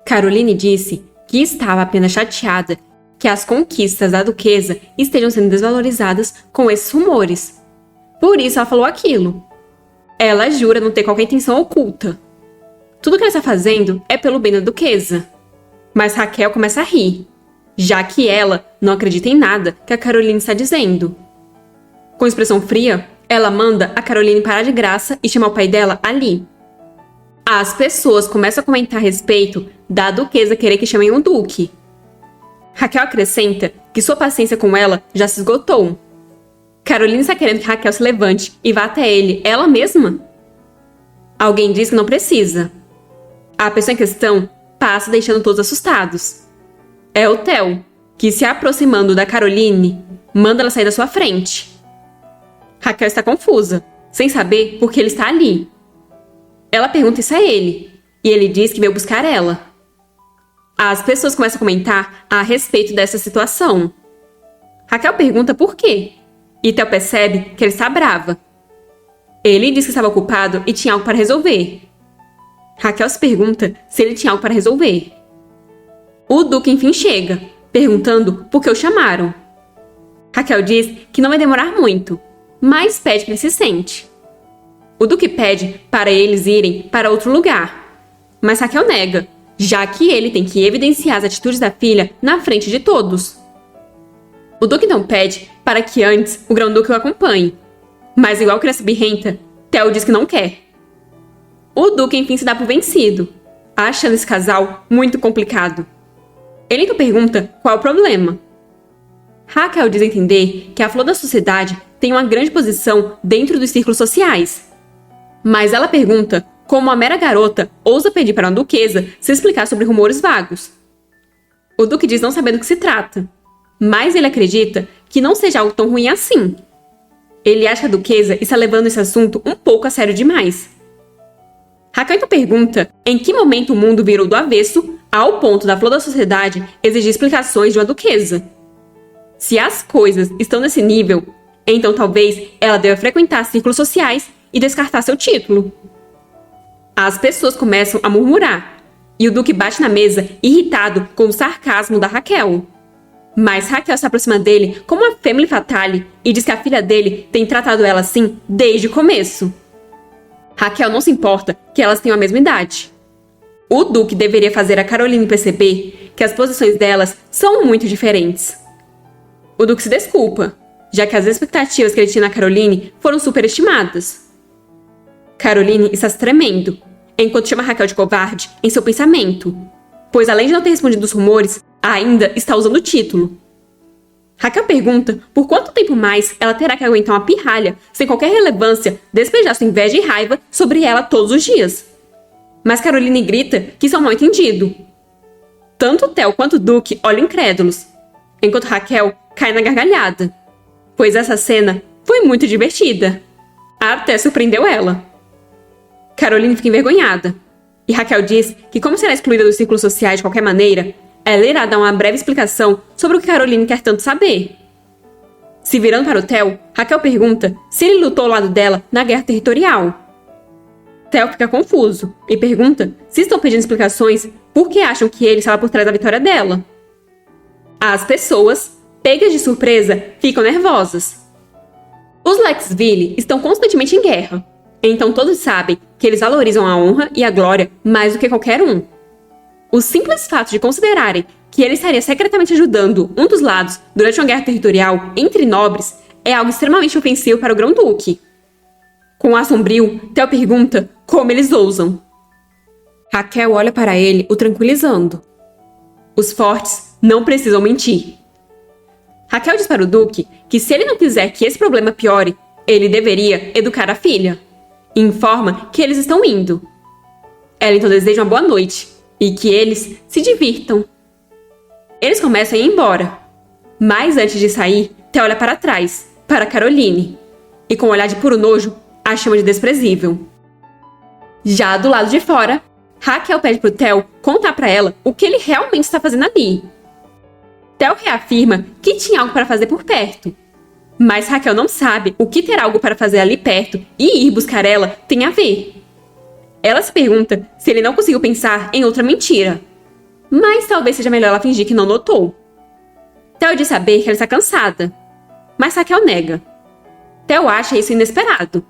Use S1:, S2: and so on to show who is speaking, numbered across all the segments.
S1: Caroline disse que estava apenas chateada que as conquistas da duquesa estejam sendo desvalorizadas com esses rumores. Por isso ela falou aquilo. Ela jura não ter qualquer intenção oculta. Tudo que ela está fazendo é pelo bem da duquesa. Mas Raquel começa a rir, já que ela não acredita em nada que a Caroline está dizendo. Com expressão fria, ela manda a Caroline parar de graça e chamar o pai dela ali. As pessoas começam a comentar a respeito da duquesa querer que chamem o duque. Raquel acrescenta que sua paciência com ela já se esgotou. Caroline está querendo que Raquel se levante e vá até ele, ela mesma? Alguém diz que não precisa. A pessoa em questão passa deixando todos assustados. É o Theo, que se aproximando da Caroline, manda ela sair da sua frente. Raquel está confusa, sem saber por que ele está ali. Ela pergunta isso a ele, e ele diz que veio buscar ela. As pessoas começam a comentar a respeito dessa situação. Raquel pergunta por quê, e Theo percebe que ela está brava. Ele diz que estava ocupado e tinha algo para resolver. Raquel se pergunta se ele tinha algo para resolver. O Duque enfim chega, perguntando por que o chamaram. Raquel diz que não vai demorar muito, mas pede que ele se sente. O Duque pede para eles irem para outro lugar, mas Raquel nega, já que ele tem que evidenciar as atitudes da filha na frente de todos. O Duque não pede para que antes o Grão-Duque o acompanhe, mas igual criança birrenta, Theo diz que não quer. O Duque enfim se dá por vencido, achando esse casal muito complicado. Ele então pergunta qual é o problema. Raquel diz entender que a flor da sociedade tem uma grande posição dentro dos círculos sociais. Mas ela pergunta como uma mera garota ousa pedir para uma duquesa se explicar sobre rumores vagos. O Duque diz não saber do que se trata, mas ele acredita que não seja algo tão ruim assim. Ele acha que a duquesa está levando esse assunto um pouco a sério demais. Raquel então pergunta em que momento o mundo virou do avesso ao ponto da flor da sociedade exigir explicações de uma duquesa. Se as coisas estão nesse nível, então talvez ela deva frequentar círculos sociais e descartar seu título. As pessoas começam a murmurar, e o Duque bate na mesa, irritado com o sarcasmo da Raquel. Mas Raquel se aproxima dele como uma femme fatale e diz que a filha dele tem tratado ela assim desde o começo. Raquel não se importa que elas tenham a mesma idade. O Duque deveria fazer a Caroline perceber que as posições delas são muito diferentes. O Duque se desculpa, já que as expectativas que ele tinha na Caroline foram superestimadas. Caroline está se tremendo, enquanto chama Raquel de covarde em seu pensamento, pois além de não ter respondido os rumores, ainda está usando o título. Raquel pergunta por quanto tempo mais ela terá que aguentar uma pirralha sem qualquer relevância despejar sua inveja e raiva sobre ela todos os dias. Mas Caroline grita que isso é um mal entendido. Tanto Theo quanto o Duque olham incrédulos, enquanto Raquel cai na gargalhada, pois essa cena foi muito divertida. Até surpreendeu ela. Caroline fica envergonhada, e Raquel diz que como será excluída dos círculos sociais de qualquer maneira, ela irá dar uma breve explicação sobre o que Caroline quer tanto saber. Se virando para o Theo, Raquel pergunta se ele lutou ao lado dela na guerra territorial. Theo fica confuso e pergunta se estão pedindo explicações porque acham que ele estava por trás da vitória dela. As pessoas, pegas de surpresa, ficam nervosas. Os Lexville estão constantemente em guerra, então todos sabem que eles valorizam a honra e a glória mais do que qualquer um. O simples fato de considerarem que ele estaria secretamente ajudando um dos lados durante uma guerra territorial entre nobres é algo extremamente ofensivo para o Grão-Duque. Com um ar sombrio, Theo pergunta como eles ousam. Raquel olha para ele, o tranquilizando. Os fortes não precisam mentir. Raquel diz para o Duque que se ele não quiser que esse problema piore, ele deveria educar a filha. E informa que eles estão indo. Ela então deseja uma boa noite e que eles se divirtam. Eles começam a ir embora. Mas antes de sair, Theo olha para trás, para Caroline, e com um olhar de puro nojo, a chama de desprezível. Já do lado de fora, Raquel pede pro Theo contar para ela o que ele realmente está fazendo ali. Theo reafirma que tinha algo para fazer por perto. Mas Raquel não sabe o que ter algo para fazer ali perto e ir buscar ela tem a ver. Ela se pergunta se ele não conseguiu pensar em outra mentira. mas talvez seja melhor ela fingir que não notou. Theo diz saber que ela está cansada, mas Raquel nega. Theo acha isso inesperado.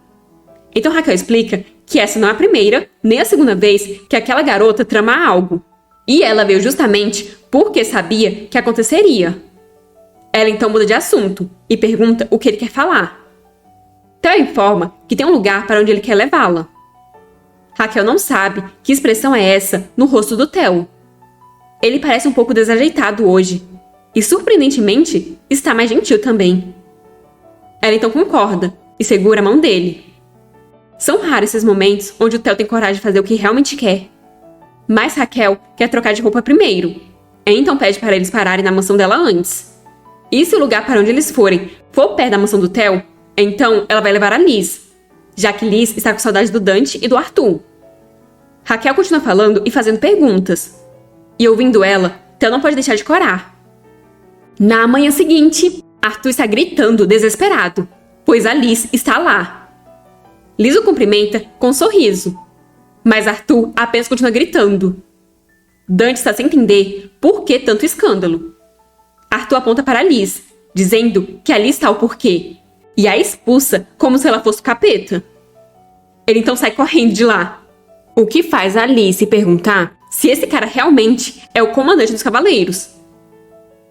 S1: Então Raquel explica que essa não é a primeira nem a segunda vez que aquela garota trama algo. E ela veio justamente porque sabia que aconteceria. Ela então muda de assunto e pergunta o que ele quer falar. Theo informa que tem um lugar para onde ele quer levá-la. Raquel não sabe que expressão é essa no rosto do Theo. Ele parece um pouco desajeitado hoje e, surpreendentemente, está mais gentil também. Ela então concorda e segura a mão dele. São raros esses momentos onde o Theo tem coragem de fazer o que realmente quer. Mas Raquel quer trocar de roupa primeiro. Então pede para eles pararem na mansão dela antes. E se o lugar para onde eles forem for perto da mansão do Theo, então ela vai levar a Liz, já que Liz está com saudade do Dante e do Arthur. Raquel continua falando e fazendo perguntas. E ouvindo ela, Theo não pode deixar de corar. Na manhã seguinte, Arthur está gritando desesperado, pois a Liz está lá. Liz o cumprimenta com um sorriso, mas Arthur apenas continua gritando. Dante está sem entender por que tanto escândalo. Arthur aponta para Liz, dizendo que ali está o porquê, e a expulsa como se ela fosse o capeta. Ele então sai correndo de lá, o que faz a Liz se perguntar se esse cara realmente é o comandante dos cavaleiros.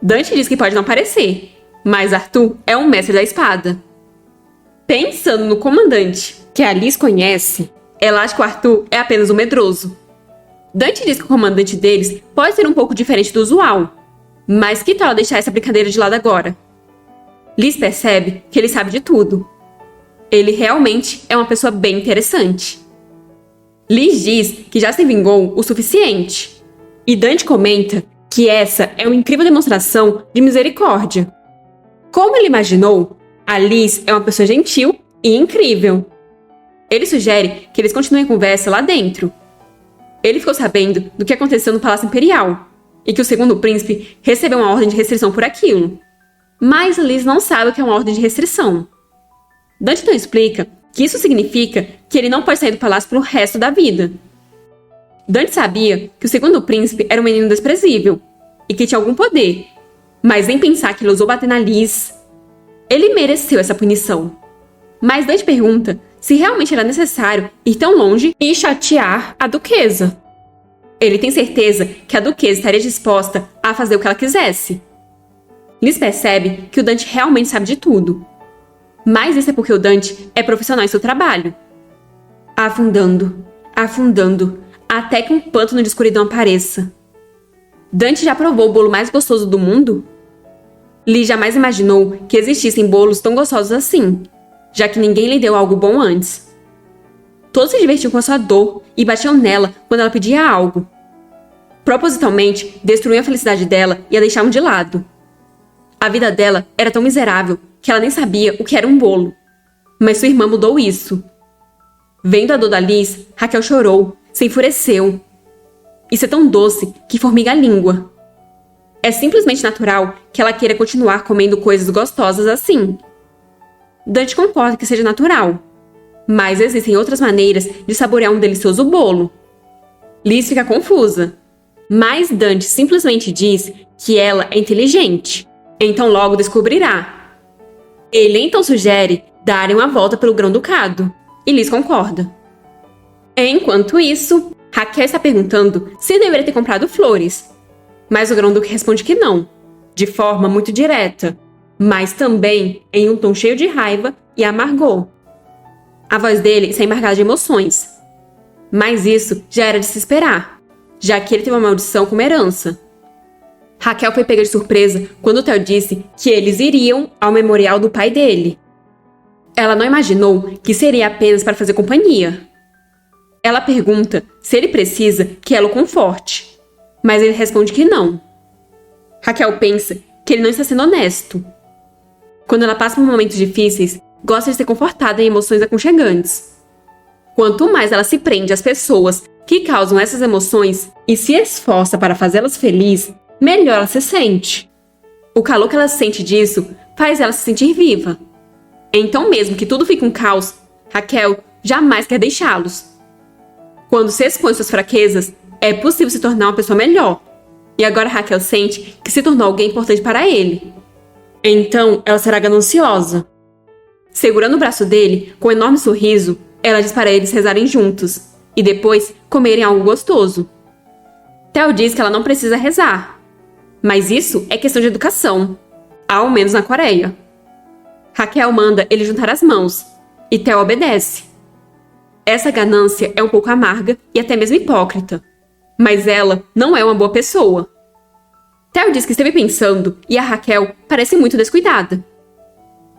S1: Dante diz que pode não parecer, mas Arthur é um mestre da espada. Pensando no comandante que a Liz conhece, ela acha que o Arthur é apenas um medroso. Dante diz que o comandante deles pode ser um pouco diferente do usual, mas que tal deixar essa brincadeira de lado agora? Liz percebe que ele sabe de tudo. Ele realmente é uma pessoa bem interessante. Liz diz que já se vingou o suficiente. E Dante comenta que essa é uma incrível demonstração de misericórdia. Como ele imaginou, a Liz é uma pessoa gentil e incrível. Ele sugere que eles continuem a conversa lá dentro. Ele ficou sabendo do que aconteceu no Palácio Imperial e que o segundo príncipe recebeu uma ordem de restrição por aquilo. Mas Liz não sabe o que é uma ordem de restrição. Dante então explica que isso significa que ele não pode sair do palácio pelo resto da vida. Dante sabia que o segundo príncipe era um menino desprezível e que tinha algum poder, mas nem pensar que ele ousou bater na Liz. Ele mereceu essa punição. Mas Dante pergunta se realmente era necessário ir tão longe e chatear a duquesa. Ele tem certeza que a duquesa estaria disposta a fazer o que ela quisesse. Liz percebe que o Dante realmente sabe de tudo. Mas isso é porque o Dante é profissional em seu trabalho. Afundando, afundando, até que um pântano de escuridão apareça. Dante já provou o bolo mais gostoso do mundo? Liz jamais imaginou que existissem bolos tão gostosos assim, já que ninguém lhe deu algo bom antes. Todos se divertiam com a sua dor e batiam nela quando ela pedia algo. Propositalmente, destruíam a felicidade dela e a deixavam de lado. A vida dela era tão miserável que ela nem sabia o que era um bolo. Mas sua irmã mudou isso. Vendo a dor da Liz, Raquel chorou, se enfureceu. Isso é tão doce que formiga a língua. É simplesmente natural que ela queira continuar comendo coisas gostosas assim. Dante concorda que seja natural, mas existem outras maneiras de saborear um delicioso bolo. Liz fica confusa, mas Dante simplesmente diz que ela é inteligente, então logo descobrirá. Ele então sugere darem uma volta pelo Grão-Ducado, e Liz concorda. Enquanto isso, Raquel está perguntando se deveria ter comprado flores, mas o Grão-Duque responde que não, de forma muito direta, mas também em um tom cheio de raiva e amargor. A voz dele está embargada de emoções. Mas isso já era de se esperar, já que ele teve uma maldição como herança. Raquel foi pega de surpresa quando Theo disse que eles iriam ao memorial do pai dele. Ela não imaginou que seria apenas para fazer companhia. Ela pergunta se ele precisa que ela o conforte, mas ele responde que não. Raquel pensa que ele não está sendo honesto. Quando ela passa por momentos difíceis, gosta de ser confortada em emoções aconchegantes. Quanto mais ela se prende às pessoas que causam essas emoções e se esforça para fazê-las felizes, melhor ela se sente. O calor que ela sente disso faz ela se sentir viva. Então, mesmo que tudo fique um caos, Raquel jamais quer deixá-los. Quando se expõe suas fraquezas, é possível se tornar uma pessoa melhor. E agora Raquel sente que se tornou alguém importante para ele. Então, ela será gananciosa. Segurando o braço dele, com um enorme sorriso, ela diz para eles rezarem juntos e depois comerem algo gostoso. Theo diz que ela não precisa rezar. Mas isso é questão de educação, ao menos na Coreia. Raquel manda ele juntar as mãos, e Theo obedece. Essa ganância é um pouco amarga e até mesmo hipócrita. Mas ela não é uma boa pessoa. Theo diz que esteve pensando e a Raquel parece muito descuidada.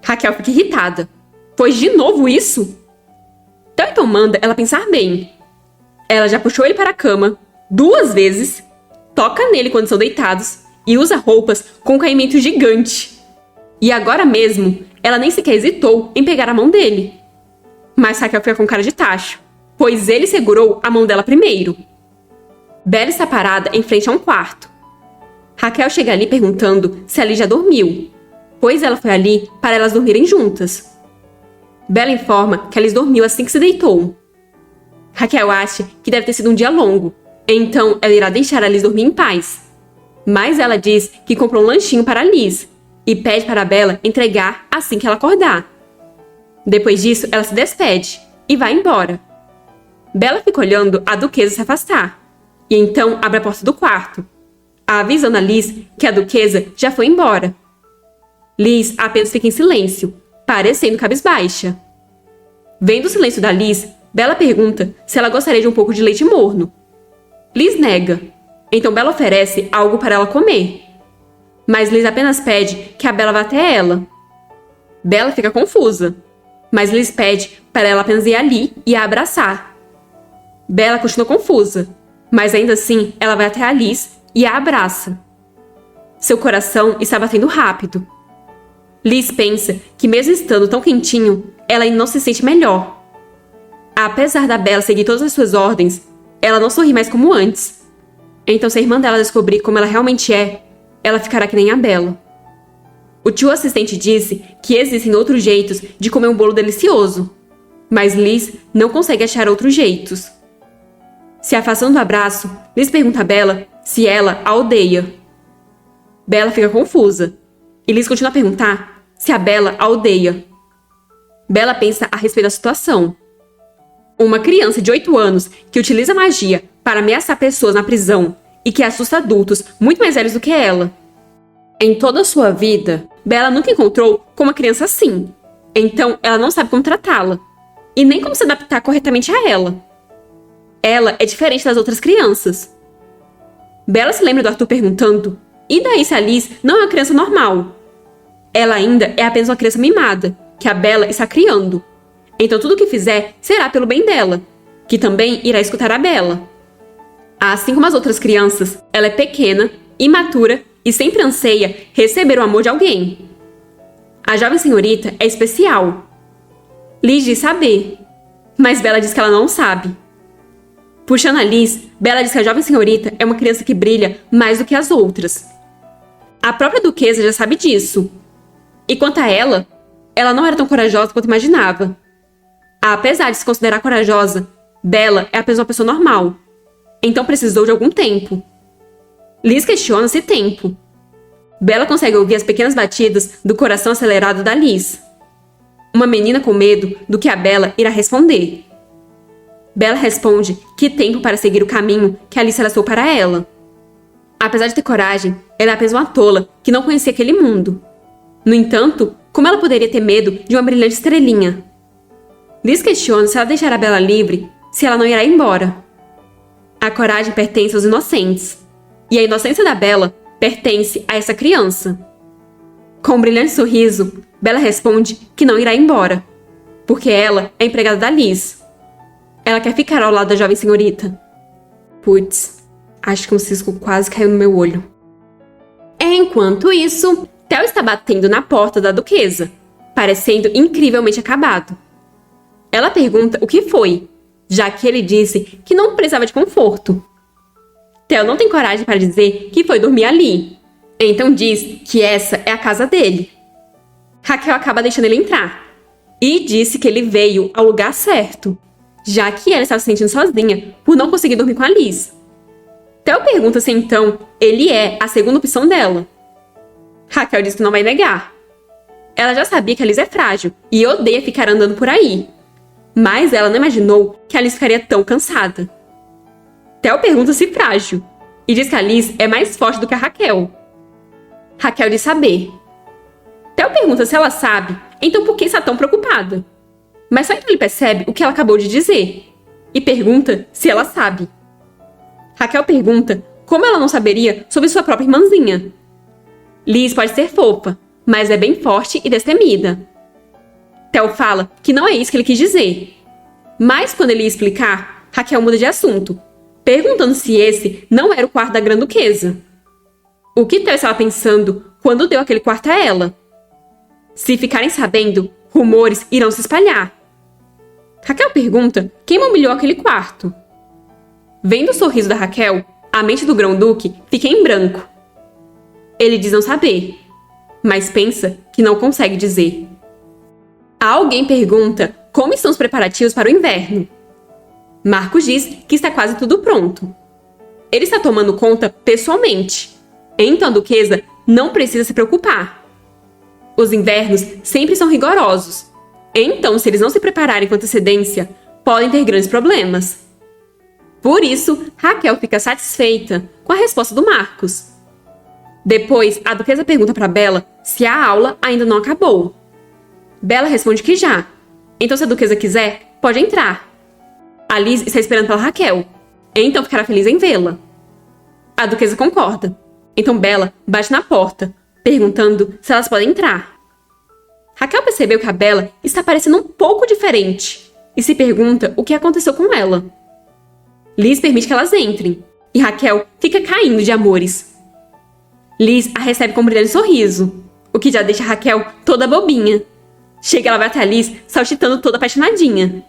S1: Raquel fica irritada. Pois de novo isso? Theo então manda ela pensar bem. Ela já puxou ele para a cama 2 vezes, toca nele quando são deitados e usa roupas com um caimento gigante. E agora mesmo, ela nem sequer hesitou em pegar a mão dele. Mas Raquel fica com cara de tacho, pois ele segurou a mão dela primeiro. Bella está parada em frente a um quarto. Raquel chega ali perguntando se ali já dormiu, pois ela foi ali para elas dormirem juntas. Bella informa que Alice dormiu assim que se deitou. Raquel acha que deve ter sido um dia longo, então ela irá deixar Alice dormir em paz. Mas ela diz que comprou um lanchinho para Alice e pede para Bella entregar assim que ela acordar. Depois disso, ela se despede e vai embora. Bella fica olhando a duquesa se afastar e então abre a porta do quarto, avisando a Liz que a duquesa já foi embora. Liz apenas fica em silêncio, parecendo cabisbaixa. Vendo o silêncio da Liz, Bella pergunta se ela gostaria de um pouco de leite morno. Liz nega, então Bella oferece algo para ela comer. Mas Liz apenas pede que a Bella vá até ela. Bella fica confusa, mas Liz pede para ela apenas ir ali e a abraçar. Bella continua confusa, mas ainda assim ela vai até a Liz e a abraça. Seu coração está batendo rápido. Liz pensa que mesmo estando tão quentinho, ela ainda não se sente melhor. Apesar da Bella seguir todas as suas ordens, ela não sorri mais como antes. Então, se a irmã dela descobrir como ela realmente é, ela ficará que nem a Bella. O tio assistente disse que existem outros jeitos de comer um bolo delicioso, mas Liz não consegue achar outros jeitos. Se afastando do abraço, Liz pergunta a Bella se ela a odeia. Bella fica confusa, e Liz continua a perguntar se a Bella a odeia. Bella pensa a respeito da situação. Uma criança de 8 anos que utiliza magia para ameaçar pessoas na prisão e que assusta adultos muito mais velhos do que ela. Em toda a sua vida, Bella nunca encontrou com uma criança assim. Então, ela não sabe como tratá-la. E nem como se adaptar corretamente a ela. Ela é diferente das outras crianças. Bella se lembra do Arthur perguntando: e daí se a Liz não é uma criança normal? Ela ainda é apenas uma criança mimada, que a Bella está criando. Então tudo o que fizer será pelo bem dela, que também irá escutar a Bella. Assim como as outras crianças, ela é pequena, imatura e sempre anseia receber o amor de alguém. A jovem senhorita é especial. Liz diz saber, mas Bella diz que ela não sabe. Puxando a Liz, Bella diz que a jovem senhorita é uma criança que brilha mais do que as outras. A própria duquesa já sabe disso. E quanto a ela não era tão corajosa quanto imaginava. Apesar de se considerar corajosa, Bella é apenas uma pessoa normal. Então precisou de algum tempo. Liz questiona esse tempo. Bella consegue ouvir as pequenas batidas do coração acelerado da Liz. Uma menina com medo do que a Bella irá responder. Bella responde que tempo para seguir o caminho que a Liz traçou para ela. Apesar de ter coragem, ela é apenas uma tola que não conhecia aquele mundo. No entanto, como ela poderia ter medo de uma brilhante estrelinha? Liz questiona se ela deixará Bella livre, se ela não irá embora. A coragem pertence aos inocentes, e a inocência da Bella pertence a essa criança. Com um brilhante sorriso, Bella responde que não irá embora, porque ela é empregada da Liz. Ela quer ficar ao lado da jovem senhorita. Putz, acho que um cisco quase caiu no meu olho. Enquanto isso, Theo está batendo na porta da duquesa, parecendo incrivelmente acabado. Ela pergunta o que foi, já que ele disse que não precisava de conforto. Theo não tem coragem para dizer que foi dormir ali, então diz que essa é a casa dele. Raquel acaba deixando ele entrar, e disse que ele veio ao lugar certo, já que ela estava se sentindo sozinha por não conseguir dormir com a Liz. Theo pergunta se então ele é a segunda opção dela. Raquel diz que não vai negar. Ela já sabia que a Liz é frágil e odeia ficar andando por aí. Mas ela não imaginou que a Liz ficaria tão cansada. Theo pergunta se frágil e diz que a Liz é mais forte do que a Raquel. Raquel diz saber. Theo pergunta se ela sabe, então por que está tão preocupada? Mas só então ele percebe o que ela acabou de dizer e pergunta se ela sabe. Raquel pergunta como ela não saberia sobre sua própria irmãzinha. Liz pode ser fofa, mas é bem forte e destemida. Theo fala que não é isso que ele quis dizer. Mas quando ele ia explicar, Raquel muda de assunto, perguntando se esse não era o quarto da Grã-Duquesa. O que Theo estava pensando quando deu aquele quarto a ela? Se ficarem sabendo, rumores irão se espalhar. Raquel pergunta quem mobiliou aquele quarto. Vendo o sorriso da Raquel, a mente do Grão-Duque fica em branco. Ele diz não saber, mas pensa que não consegue dizer. Alguém pergunta como estão os preparativos para o inverno. Marcos diz que está quase tudo pronto. Ele está tomando conta pessoalmente, então a duquesa não precisa se preocupar. Os invernos sempre são rigorosos, então se eles não se prepararem com antecedência, podem ter grandes problemas. Por isso, Raquel fica satisfeita com a resposta do Marcos. Depois, a duquesa pergunta para Bella se a aula ainda não acabou. Bella responde que já. Então, se a duquesa quiser, pode entrar. A Liz está esperando pela Raquel, então ficará feliz em vê-la. A duquesa concorda. Então Bella bate na porta, perguntando se elas podem entrar. Raquel percebeu que a Bella está parecendo um pouco diferente e se pergunta o que aconteceu com ela. Liz permite que elas entrem e Raquel fica caindo de amores. Liz a recebe com um brilhante sorriso, o que já deixa Raquel toda bobinha. Chega, ela vai até a Liz, saltitando toda apaixonadinha.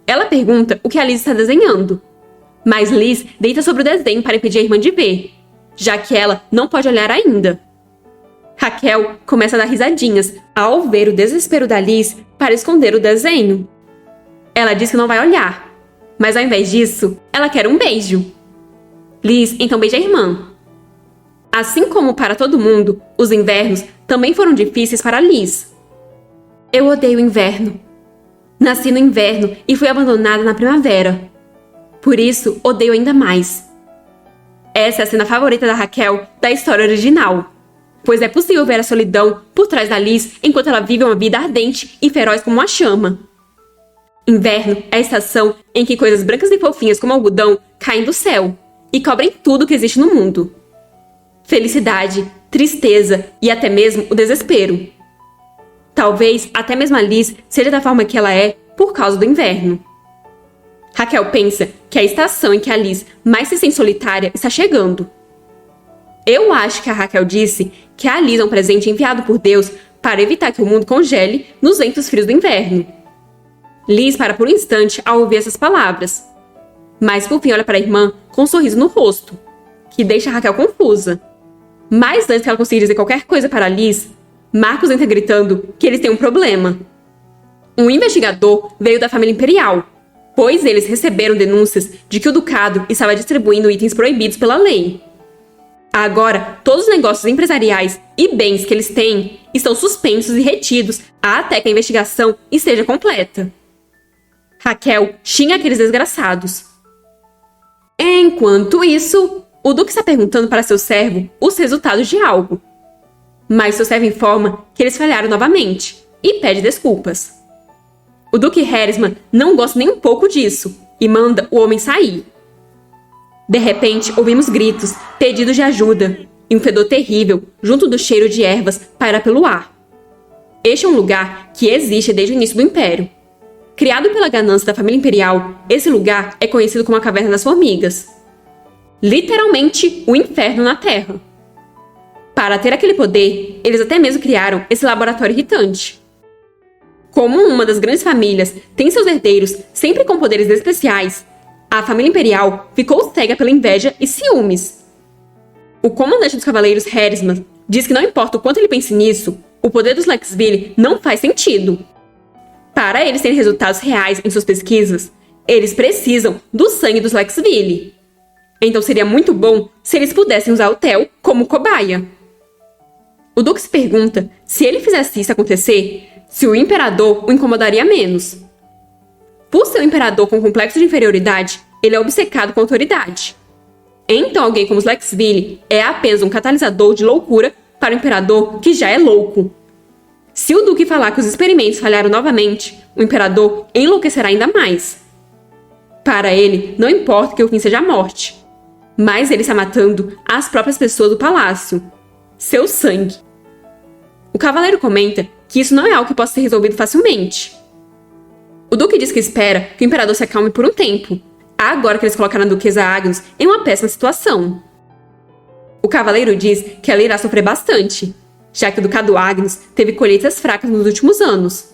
S1: Ela pergunta o que a Liz está desenhando, mas Liz deita sobre o desenho para impedir a irmã de ver, já que ela não pode olhar ainda. Raquel começa a dar risadinhas ao ver o desespero da Liz para esconder o desenho. Ela diz que não vai olhar, mas ao invés disso, ela quer um beijo. Liz então beija a irmã. Assim como para todo mundo, os invernos também foram difíceis para Liz. Eu odeio o inverno. Nasci no inverno e fui abandonada na primavera. Por isso, odeio ainda mais. Essa é a cena favorita da Raquel da história original, pois é possível ver a solidão por trás da Liz enquanto ela vive uma vida ardente e feroz como uma chama. Inverno é a estação em que coisas brancas e fofinhas como algodão caem do céu e cobrem tudo que existe no mundo. Felicidade, tristeza e até mesmo o desespero. Talvez até mesmo a Liz seja da forma que ela é por causa do inverno. Raquel pensa que a estação em que a Liz mais se sente solitária está chegando. Eu acho que a Raquel disse que a Liz é um presente enviado por Deus para evitar que o mundo congele nos ventos frios do inverno. Liz para por um instante ao ouvir essas palavras, mas por fim olha para a irmã com um sorriso no rosto, que deixa a Raquel confusa. Mas antes que ela consiga dizer qualquer coisa para Liz, Marcos entra gritando que eles têm um problema. Um investigador veio da família imperial, pois eles receberam denúncias de que o ducado estava distribuindo itens proibidos pela lei. Agora, todos os negócios empresariais e bens que eles têm estão suspensos e retidos até que a investigação esteja completa. Raquel xinga aqueles desgraçados. Enquanto isso, o Duque está perguntando para seu servo os resultados de algo. Mas seu servo informa que eles falharam novamente e pede desculpas. O Duque Herisman não gosta nem um pouco disso e manda o homem sair. De repente, ouvimos gritos, pedidos de ajuda e um fedor terrível, junto do cheiro de ervas, paira pelo ar. Este é um lugar que existe desde o início do Império. Criado pela ganância da família imperial, esse lugar é conhecido como a Caverna das Formigas. Literalmente, o inferno na Terra. Para ter aquele poder, eles até mesmo criaram esse laboratório irritante. Como uma das grandes famílias tem seus herdeiros sempre com poderes especiais, a família imperial ficou cega pela inveja e ciúmes. O comandante dos Cavaleiros Herisman diz que não importa o quanto ele pense nisso, o poder dos Lexville não faz sentido. Para eles terem resultados reais em suas pesquisas, eles precisam do sangue dos Lexville. Então seria muito bom se eles pudessem usar o Theo como cobaia. O Duque se pergunta se ele fizesse isso acontecer, se o imperador o incomodaria menos. Por ser um imperador com complexo de inferioridade, ele é obcecado com autoridade. Então alguém como os Lexville é apenas um catalisador de loucura para o imperador que já é louco. Se o Duque falar que os experimentos falharam novamente, o imperador enlouquecerá ainda mais. Para ele, não importa que o fim seja a morte, mas ele está matando as próprias pessoas do palácio. Seu sangue. O cavaleiro comenta que isso não é algo que possa ser resolvido facilmente. O Duque diz que espera que o imperador se acalme por um tempo, agora que eles colocaram a duquesa Agnes em uma péssima situação. O cavaleiro diz que ela irá sofrer bastante, já que o ducado Agnes teve colheitas fracas nos últimos anos.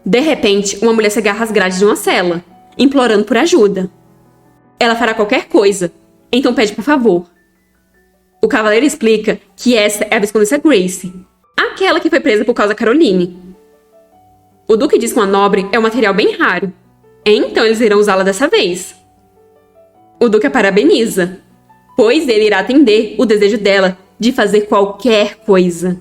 S1: De repente, uma mulher se agarra às grades de uma cela, implorando por ajuda. Ela fará qualquer coisa, então pede por favor. O cavaleiro explica que essa é a Viscondessa Grace, aquela que foi presa por causa da Caroline. O Duque diz que uma nobre é um material bem raro, então eles irão usá-la dessa vez. O Duque a parabeniza, pois ele irá atender o desejo dela de fazer qualquer coisa.